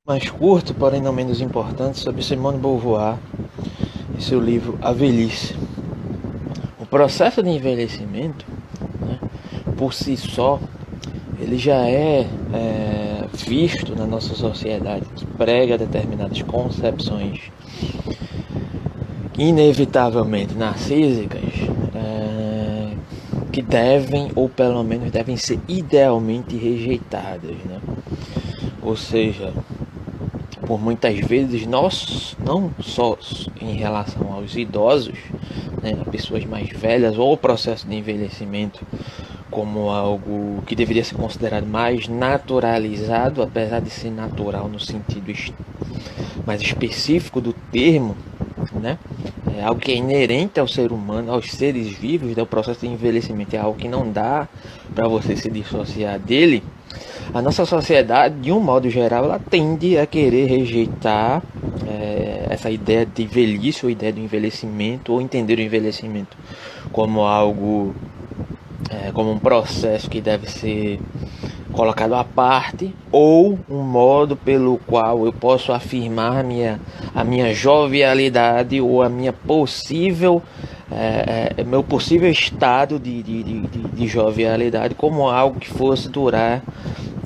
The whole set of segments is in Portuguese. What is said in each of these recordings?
Mais curto, porém não menos importante, sobre Simone de Beauvoir e seu livro A Velhice. O processo de envelhecimento, né, por si só, ele já é visto na nossa sociedade, que prega determinadas concepções inevitavelmente narcísicas, que devem, ou pelo menos devem ser idealmente rejeitadas, né? Ou seja, por muitas vezes nós, não só em relação aos idosos, né, pessoas mais velhas, ou o processo de envelhecimento como algo que deveria ser considerado mais naturalizado, apesar de ser natural no sentido mais específico do termo, né? É algo que é inerente ao ser humano, aos seres vivos, né? O processo de envelhecimento é algo que não dá para você se dissociar dele. A nossa sociedade, de um modo geral, ela tende a querer rejeitar essa ideia de velhice, ou ideia do envelhecimento, ou entender o envelhecimento como algo, como um processo que deve ser colocado à parte, ou um modo pelo qual eu posso afirmar a minha jovialidade, ou a minha possível meu possível estado de jovialidade como algo que fosse durar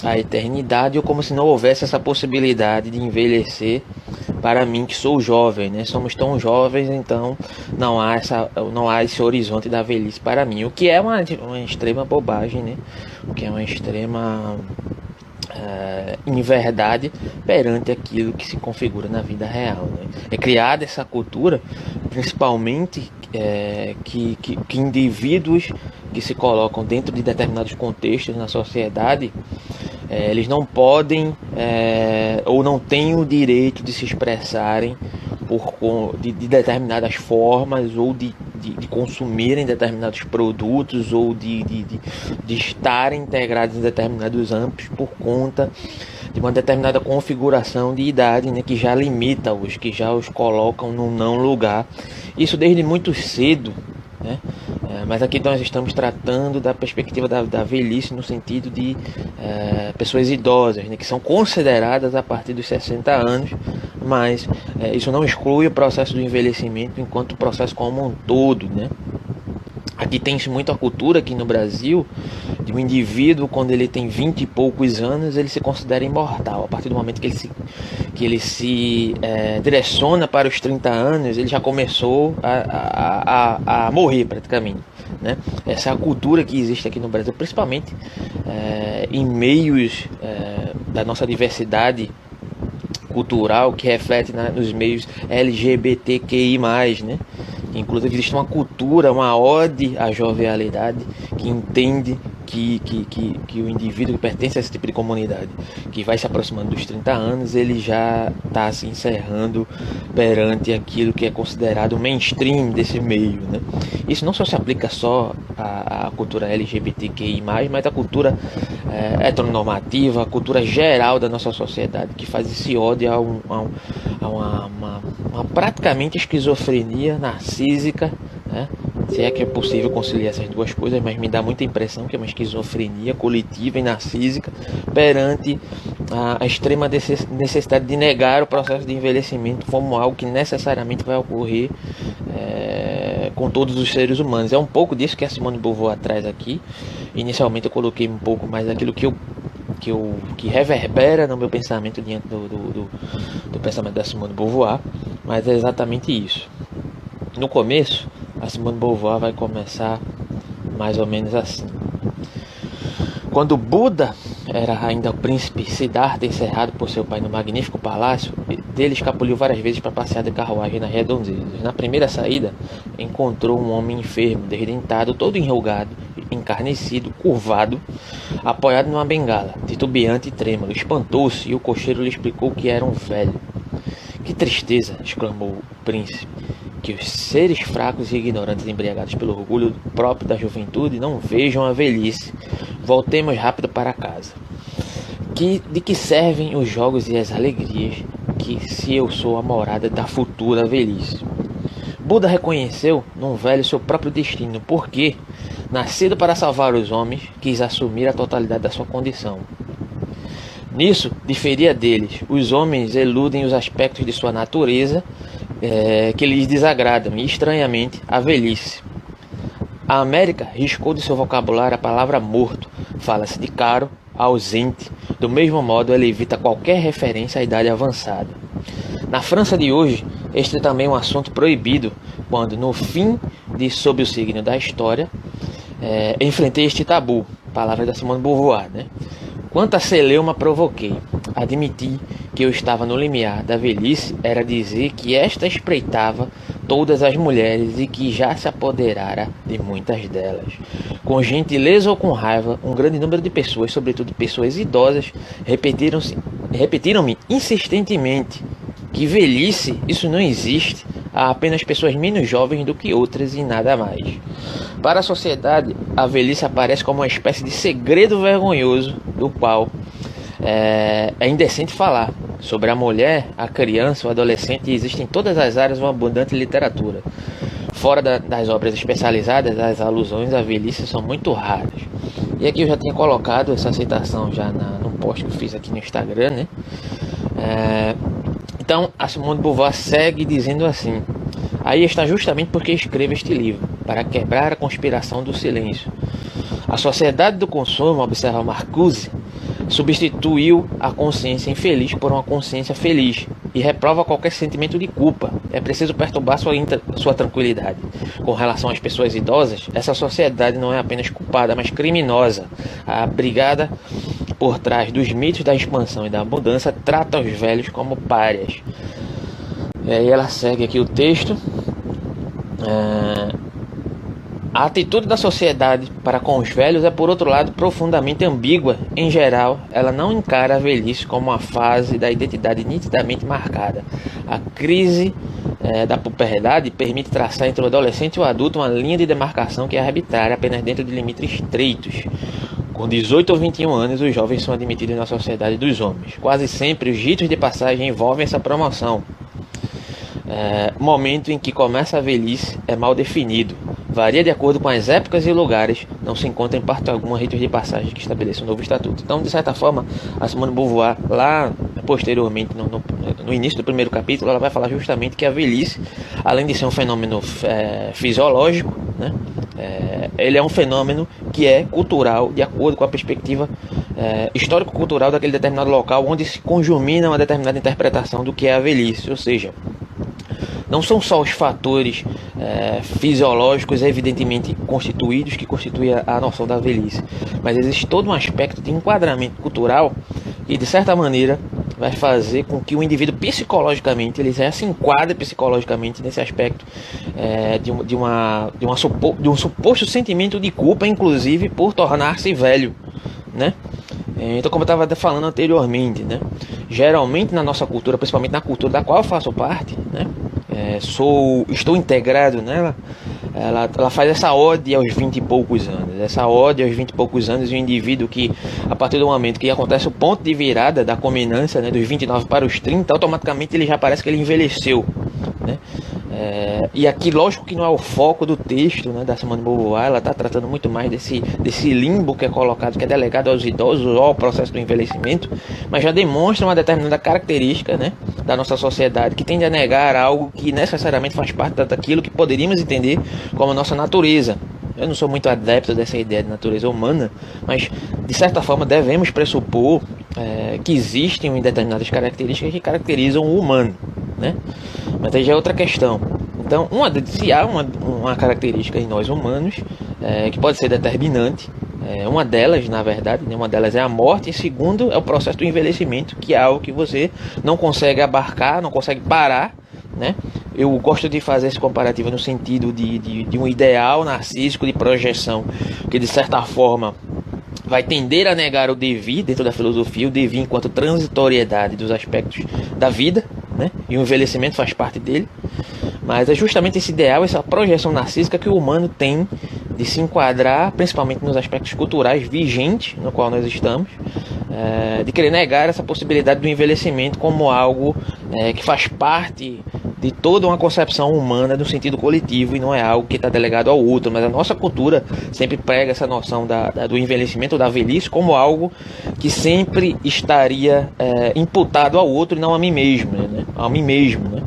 a eternidade, ou como se não houvesse essa possibilidade de envelhecer para mim, que sou jovem, né? Somos tão jovens, então não há esse horizonte da velhice para mim, o que é uma extrema bobagem, né? O que é uma extrema inverdade perante aquilo que se configura na vida real, né? É criada essa cultura, principalmente que indivíduos que se colocam dentro de determinados contextos na sociedade, eles não podem ou não têm o direito de se expressarem de determinadas formas, ou de consumirem determinados produtos, ou de estarem integrados em determinados âmbitos por conta de uma determinada configuração de idade, né, que já limita-os, que já os colocam num não lugar. Isso desde muito cedo, né? Mas aqui nós estamos tratando da perspectiva da velhice no sentido de pessoas idosas, né, que são consideradas a partir dos 60 anos, mas isso não exclui o processo do envelhecimento enquanto processo como um todo, né? Aqui tem-se muito a cultura aqui no Brasil de um indivíduo, quando ele tem 20 e poucos anos, ele se considera imortal. A partir do momento que ele se direciona para os 30 anos, ele já começou a morrer praticamente, né? Essa é a cultura que existe aqui no Brasil, principalmente em meios da nossa diversidade cultural, que reflete nos meios LGBTQI+, né? Inclusive existe uma cultura, uma ode à jovialidade, que entende que o indivíduo que pertence a esse tipo de comunidade, que vai se aproximando dos 30 anos, ele já está se encerrando perante aquilo que é considerado o mainstream desse meio, né? Isso não só se aplica só à cultura LGBTQI+, mas à cultura heteronormativa, a cultura geral da nossa sociedade, que faz esse ódio a uma praticamente esquizofrenia narcísica, né? Se é que é possível conciliar essas duas coisas, mas me dá muita impressão que é uma esquizofrenia coletiva e narcísica perante a extrema necessidade de negar o processo de envelhecimento como algo que necessariamente vai ocorrer com todos os seres humanos. É um pouco disso que a Simone de Beauvoir traz aqui. Inicialmente eu coloquei um pouco mais daquilo que reverbera no meu pensamento diante do pensamento da Simone de Beauvoir, mas é exatamente isso. No começo, a Simone de Beauvoir vai começar mais ou menos assim. Quando Buda era ainda o príncipe Siddhartha, encerrado por seu pai no magnífico palácio, dele escapuliu várias vezes para passear de carruagem nas redondezas. Na primeira saída, encontrou um homem enfermo, desdentado, todo enrugado, encarnecido, curvado, apoiado numa bengala, titubeante e trêmulo. Espantou-se e o cocheiro lhe explicou que era um velho. Que tristeza! Exclamou o príncipe. Que os seres fracos e ignorantes, embriagados pelo orgulho próprio da juventude, não vejam a velhice. Voltemos rápido para casa. De que servem os jogos e as alegrias, se eu sou a morada da futura velhice? Buda reconheceu num velho seu próprio destino, porque, nascido para salvar os homens, quis assumir a totalidade da sua condição. Nisso, diferia deles. Os homens eludem os aspectos de sua natureza que lhes desagradam, e estranhamente, a velhice. A América riscou de seu vocabulário a palavra morto. Fala-se de caro, ausente. Do mesmo modo, ela evita qualquer referência à idade avançada. Na França de hoje, este é também um assunto proibido, quando, no fim de Sob o Signo da História, enfrentei este tabu. Palavra da Simone de Beauvoir, né? Quanta celeuma provoquei. Admiti que eu estava no limiar da velhice, era dizer que esta espreitava todas as mulheres e que já se apoderara de muitas delas. Com gentileza ou com raiva, um grande número de pessoas, sobretudo pessoas idosas, repetiram-me insistentemente que velhice, isso não existe, há apenas pessoas menos jovens do que outras e nada mais. Para a sociedade, a velhice aparece como uma espécie de segredo vergonhoso do qual é indecente falar. Sobre a mulher, a criança, o adolescente, existe em todas as áreas uma abundante literatura. Fora das obras especializadas, as alusões à velhice são muito raras. E aqui eu já tinha colocado essa citação já no post que eu fiz aqui no Instagram, né? Então, a Simone de Beauvoir segue dizendo assim: aí está justamente porque escrevo este livro, para quebrar a conspiração do silêncio. A sociedade do consumo, observa Marcuse, substituiu a consciência infeliz por uma consciência feliz e reprova qualquer sentimento de culpa. É preciso perturbar sua tranquilidade. Com relação às pessoas idosas, essa sociedade não é apenas culpada, mas criminosa. A brigada por trás dos mitos da expansão e da abundância trata os velhos como párias. E aí ela segue aqui o texto. A atitude da sociedade para com os velhos é, por outro lado, profundamente ambígua. Em geral, ela não encara a velhice como uma fase da identidade nitidamente marcada. A crise da puberdade permite traçar entre o adolescente e o adulto uma linha de demarcação que é arbitrária apenas dentro de limites estreitos. Com 18 ou 21 anos, os jovens são admitidos na sociedade dos homens. Quase sempre, os ritos de passagem envolvem essa promoção. Momento em que começa a velhice é mal definido. Varia de acordo com as épocas e lugares, não se encontra em parte alguma ritos de passagem que estabeleça um novo estatuto. Então, de certa forma, a Simone de Beauvoir, lá posteriormente, no início do primeiro capítulo, ela vai falar justamente que a velhice, além de ser um fenômeno fisiológico, né, ele é um fenômeno que é cultural, de acordo com a perspectiva histórico-cultural daquele determinado local, onde se conjumina uma determinada interpretação do que é a velhice, ou seja, não são só os fatores fisiológicos evidentemente constituídos que constituem a noção da velhice, mas existe todo um aspecto de enquadramento cultural que, de certa maneira, vai fazer com que o indivíduo psicologicamente, ele já se enquadre psicologicamente nesse aspecto de um suposto sentimento de culpa, inclusive por tornar-se velho, né? Então, como eu estava falando anteriormente, né? Geralmente na nossa cultura, principalmente na cultura da qual eu faço parte, né? Estou integrado nela. Ela faz essa ode aos 20 e poucos anos. Essa ode aos 20 e poucos anos, e o indivíduo que, a partir do momento que acontece o ponto de virada da culminância, né, dos 29 para os 30, automaticamente ele já parece que ele envelheceu, né? E aqui, lógico que não é o foco do texto, né, da Simone de Beauvoir. Ela está tratando muito mais desse limbo que é colocado, que é delegado aos idosos ou ao processo do envelhecimento, mas já demonstra uma determinada característica, né, da nossa sociedade, que tende a negar algo que necessariamente faz parte daquilo que poderíamos entender como nossa natureza. Eu não sou muito adepto dessa ideia de natureza humana, mas de certa forma devemos pressupor que existem determinadas características que caracterizam o humano, né? Mas aí já é outra questão. Então, se há uma característica em nós humanos que pode ser determinante, uma delas, na verdade, né, uma delas é a morte, e segundo é o processo do envelhecimento, que é algo que você não consegue abarcar, não consegue parar, né? Eu gosto de fazer esse comparativo no sentido de um ideal narcísico de projeção, que de certa forma vai tender a negar o devir dentro da filosofia, o devir enquanto transitoriedade dos aspectos da vida, né? E o envelhecimento faz parte dele. Mas é justamente esse ideal, essa projeção narcísica que o humano tem de se enquadrar, principalmente nos aspectos culturais vigentes no qual nós estamos, de querer negar essa possibilidade do envelhecimento como algo que faz parte de toda uma concepção humana no sentido coletivo, e não é algo que está delegado ao outro. Mas a nossa cultura sempre prega essa noção do envelhecimento, da velhice, como algo que sempre estaria imputado ao outro e não a mim mesmo, né? A mim mesmo, né?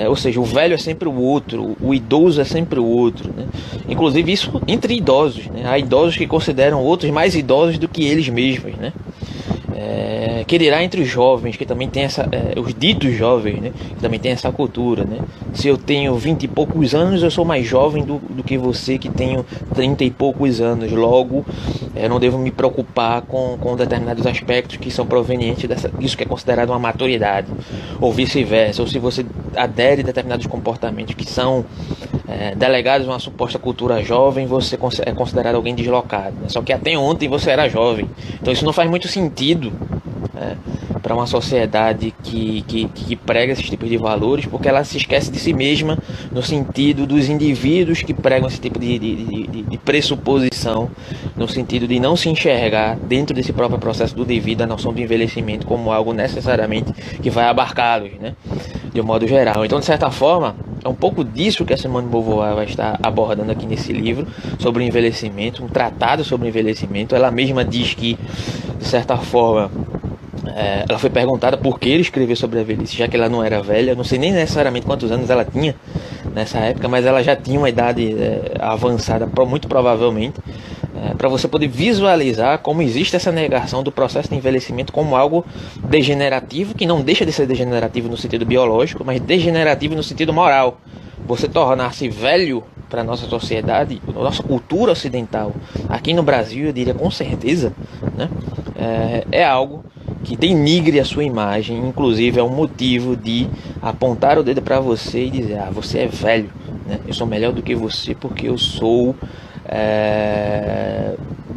Ou seja, o velho é sempre o outro, o idoso é sempre o outro, né? Inclusive isso entre idosos, né? Há idosos que consideram outros mais idosos do que eles mesmos, né? Que dirá entre os jovens, que também tem os ditos jovens, né? Que também tem essa cultura, né? Se eu tenho 20 e poucos anos, eu sou mais jovem do que você que tenho 30 e poucos anos. Logo, eu não devo me preocupar com determinados aspectos que são provenientes disso que é considerado uma maturidade, ou vice-versa. Ou se você adere a determinados comportamentos que são delegados a uma suposta cultura jovem, você é considerado alguém deslocado, né? Só que até ontem você era jovem. Então isso não faz muito sentido para uma sociedade que prega esses tipos de valores, porque ela se esquece de si mesma no sentido dos indivíduos que pregam esse tipo de pressuposição, no sentido de não se enxergar dentro desse próprio processo do devido a noção do envelhecimento como algo necessariamente que vai abarcá-los, né, de um modo geral. Então, de certa forma, é um pouco disso que a Simone de Beauvoir vai estar abordando aqui nesse livro, sobre o envelhecimento, um tratado sobre o envelhecimento. Ela mesma diz que, de certa forma, ela foi perguntada por que ele escreveu sobre a velhice, já que ela não era velha. Não sei nem necessariamente quantos anos ela tinha nessa época, mas ela já tinha uma idade avançada, muito provavelmente, para você poder visualizar como existe essa negação do processo de envelhecimento como algo degenerativo, que não deixa de ser degenerativo no sentido biológico, mas degenerativo no sentido moral. Você tornar-se velho para a nossa sociedade, nossa cultura ocidental, aqui no Brasil, eu diria com certeza, né, é algo que denigre a sua imagem. Inclusive é um motivo de apontar o dedo para você e dizer: você é velho, né? Eu sou melhor do que você porque eu sou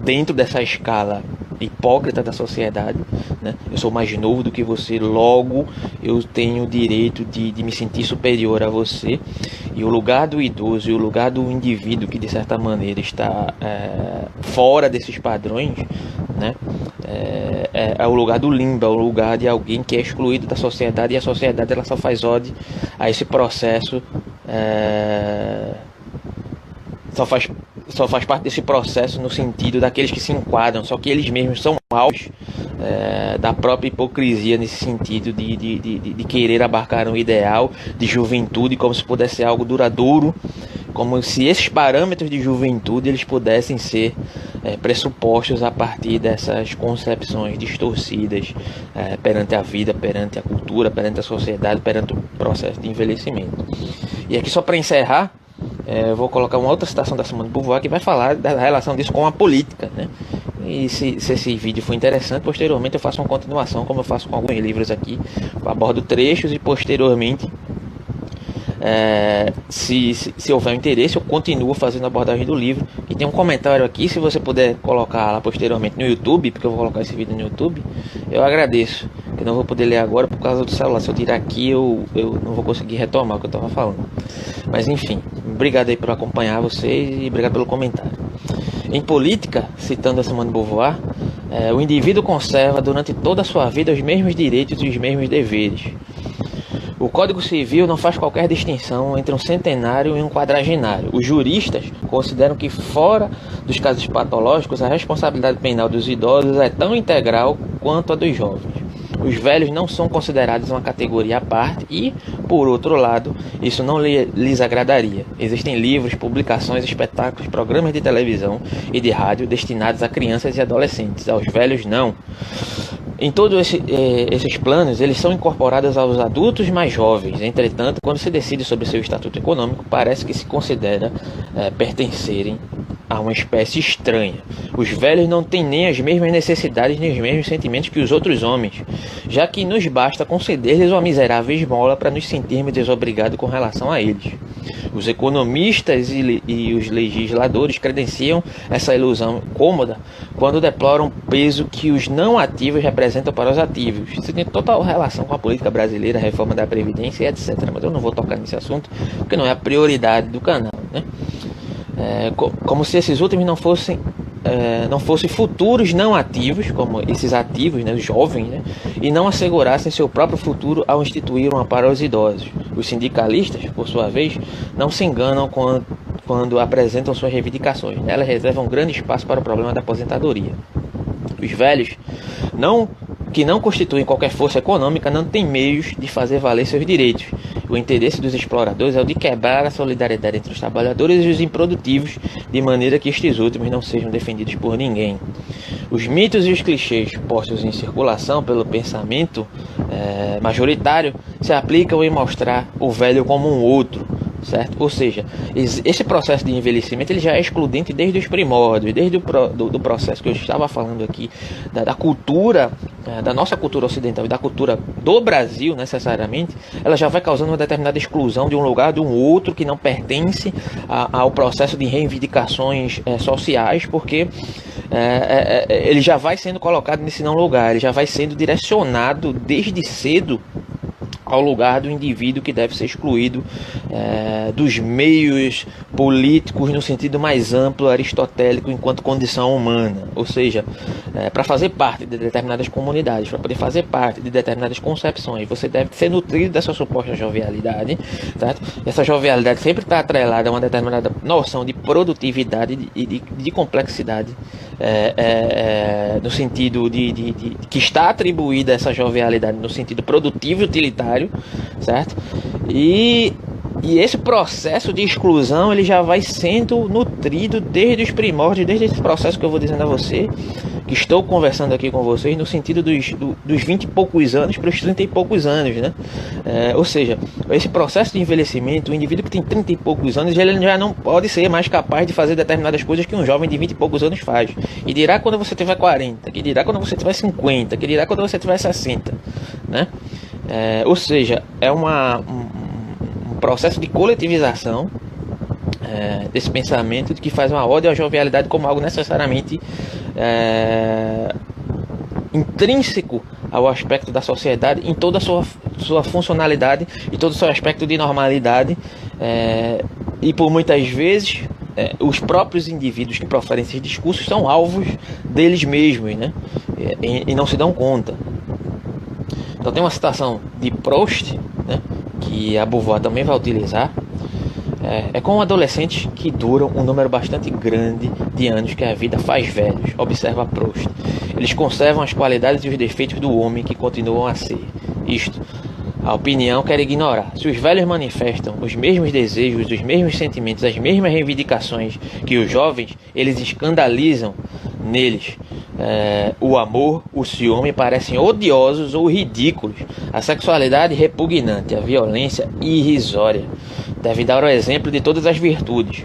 dentro dessa escala hipócrita da sociedade, né? Eu sou mais novo do que você, logo eu tenho o direito de me sentir superior a você. E o lugar do idoso e o lugar do indivíduo que de certa maneira está fora desses padrões, né, é o lugar do limbo, é o lugar de alguém que é excluído da sociedade, e a sociedade ela só faz ode a esse processo, só faz parte desse processo no sentido daqueles que se enquadram, só que eles mesmos são alvos da própria hipocrisia, nesse sentido de querer abarcar um ideal de juventude como se pudesse ser algo duradouro, como se esses parâmetros de juventude eles pudessem ser pressupostos a partir dessas concepções distorcidas perante a vida, perante a cultura, perante a sociedade, perante o processo de envelhecimento. E aqui, só para encerrar, eu vou colocar uma outra citação da Simone de Beauvoir que vai falar da relação disso com a política, né? E se esse vídeo for interessante, posteriormente eu faço uma continuação, como eu faço com alguns livros aqui, eu abordo trechos e posteriormente, se houver interesse, eu continuo fazendo a abordagem do livro. E tem um comentário aqui, se você puder colocar lá posteriormente no YouTube, porque eu vou colocar esse vídeo no YouTube, eu agradeço, que não vou poder ler agora por causa do celular. Se eu tirar aqui, eu não vou conseguir retomar o que eu estava falando. Mas enfim, obrigado aí por acompanhar vocês e obrigado pelo comentário. Em política, citando a Simone de Beauvoir, o indivíduo conserva durante toda a sua vida os mesmos direitos e os mesmos deveres. O Código Civil não faz qualquer distinção entre um centenário e um quadragenário. Os juristas consideram que, fora dos casos patológicos, a responsabilidade penal dos idosos é tão integral quanto a dos jovens. Os velhos não são considerados uma categoria à parte e, por outro lado, isso não lhes agradaria. Existem livros, publicações, espetáculos, programas de televisão e de rádio destinados a crianças e adolescentes. Aos velhos, não. Em todos esses planos, eles são incorporados aos adultos mais jovens. Entretanto, quando se decide sobre seu estatuto econômico, parece que se considera pertencerem a uma espécie estranha. Os velhos não têm nem as mesmas necessidades nem os mesmos sentimentos que os outros homens, já que nos basta conceder-lhes uma miserável esmola para nos sentirmos desobrigados com relação a eles. Os economistas e os legisladores credenciam essa ilusão cômoda quando deploram o peso que os não ativos representam para os ativos. Isso tem total relação com a política brasileira, a reforma da Previdência e etc. Mas eu não vou tocar nesse assunto, porque não é a prioridade do canal, né? Como se esses últimos não fossem não fossem futuros não ativos, como esses ativos, né, os jovens, né, e não assegurassem seu próprio futuro ao instituir um amparo aos idosos. Os sindicalistas, por sua vez, não se enganam quando apresentam suas reivindicações. Elas reservam grande espaço para o problema da aposentadoria. Os velhos, que não constituem qualquer força econômica, não têm meios de fazer valer seus direitos. O interesse dos exploradores é o de quebrar a solidariedade entre os trabalhadores e os improdutivos, de maneira que estes últimos não sejam defendidos por ninguém. Os mitos e os clichês postos em circulação pelo pensamento majoritário se aplicam em mostrar o velho como um outro, certo? Ou seja, esse processo de envelhecimento ele já é excludente desde os primórdios, desde do processo que eu estava falando aqui, da cultura, da nossa cultura ocidental e da cultura do Brasil, necessariamente, ela já vai causando uma determinada exclusão de um lugar de um outro que não pertence ao processo de reivindicações sociais, porque ele já vai sendo colocado nesse não lugar, ele já vai sendo direcionado desde cedo ao lugar do indivíduo que deve ser excluído dos meios políticos no sentido mais amplo aristotélico enquanto condição humana, ou seja, para fazer parte de determinadas comunidades, para poder fazer parte de determinadas concepções, você deve ser nutrido dessa suposta jovialidade, certo? Essa jovialidade sempre está atrelada a uma determinada noção de produtividade e de complexidade, no sentido de que está atribuída essa jovialidade no sentido produtivo e utilitário, certo? E esse processo de exclusão ele já vai sendo nutrido desde os primórdios, desde esse processo que eu vou dizendo a você, que estou conversando aqui com vocês, no sentido dos 20 e poucos anos para os 30 e poucos anos, né? Ou seja, esse processo de envelhecimento, o indivíduo que tem 30 e poucos anos, ele já não pode ser mais capaz de fazer determinadas coisas que um jovem de 20 e poucos anos faz. E dirá quando você tiver 40, que dirá quando você tiver 50, que dirá quando você tiver 60, né? Ou seja, é um processo de coletivização desse pensamento de que faz uma ode à jovialidade como algo necessariamente intrínseco ao aspecto da sociedade em toda a sua funcionalidade e todo o seu aspecto de normalidade, e por muitas vezes os próprios indivíduos que proferem esses discursos são alvos deles mesmos, né? E não se dão conta. Então tem uma citação de Proust, né, que a Beauvoir também vai utilizar. Com adolescentes que duram um número bastante grande de anos que a vida faz velhos, observa Proust. Eles conservam as qualidades e os defeitos do homem que continuam a ser. Isto, a opinião quer ignorar. Se os velhos manifestam os mesmos desejos, os mesmos sentimentos, as mesmas reivindicações que os jovens, eles escandalizam neles o amor, o ciúme parecem odiosos ou ridículos, a sexualidade repugnante, a violência irrisória. Deve dar o exemplo de todas as virtudes.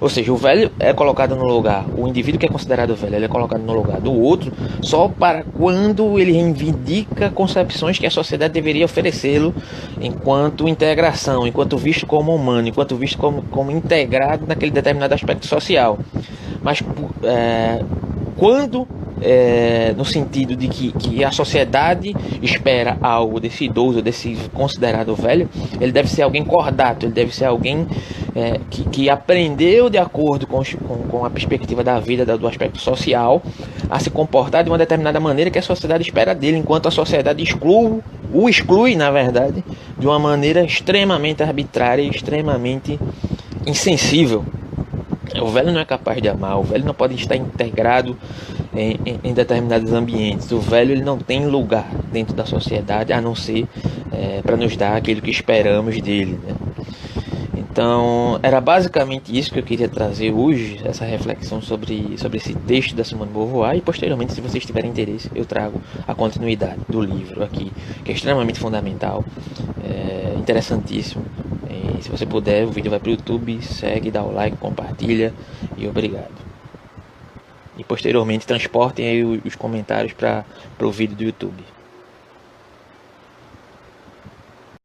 Ou seja, o velho é colocado no lugar, o indivíduo que é considerado velho, ele é colocado no lugar do outro só para quando ele reivindica concepções que a sociedade deveria oferecê-lo enquanto integração, enquanto visto como humano, enquanto visto como integrado naquele determinado aspecto social. Mas quando no sentido de que a sociedade espera algo desse idoso, desse considerado velho, ele deve ser alguém cordato, ele deve ser alguém que aprendeu de acordo com a perspectiva da vida, do aspecto social, a se comportar de uma determinada maneira que a sociedade espera dele, enquanto a sociedade o exclui, na verdade, de uma maneira extremamente arbitrária e extremamente insensível. O velho não é capaz de amar, o velho não pode estar integrado em determinados ambientes. O velho ele não tem lugar dentro da sociedade a não ser para nos dar aquilo que esperamos dele, né? Então era basicamente isso que eu queria trazer hoje, essa reflexão sobre esse texto da Simone de Beauvoir, e posteriormente, se vocês tiverem interesse, eu trago a continuidade do livro aqui, que é extremamente fundamental, interessantíssimo. Se você puder, o vídeo vai para o YouTube, segue, dá o like, compartilha e obrigado. E posteriormente transportem aí os comentários para o vídeo do YouTube.